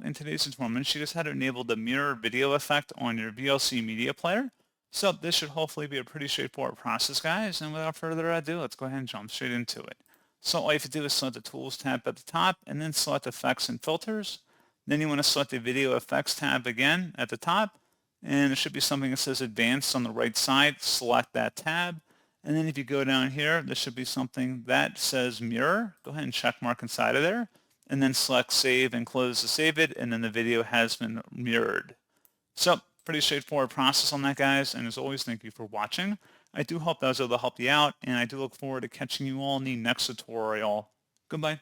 in today's tutorial, I'm going to show you guys how to enable the mirror video effect on your VLC Media Player. So this should hopefully be a pretty straightforward process, guys. And without further ado, let's go ahead and jump straight into it. So all you have to do is select the Tools tab at the top and then select Effects and Filters. Then you want to select the Video Effects tab again at the top. And there should be something that says Advanced on the right side. Select that tab. And then if you go down here, there should be something that says Mirror. Go ahead and check mark inside of there. And then select Save and close to save it. And then the video has been mirrored. So pretty straightforward process on that, guys. And as always, thank you for watching. I do hope that was able to help you out. And I do look forward to catching you all in the next tutorial. Goodbye.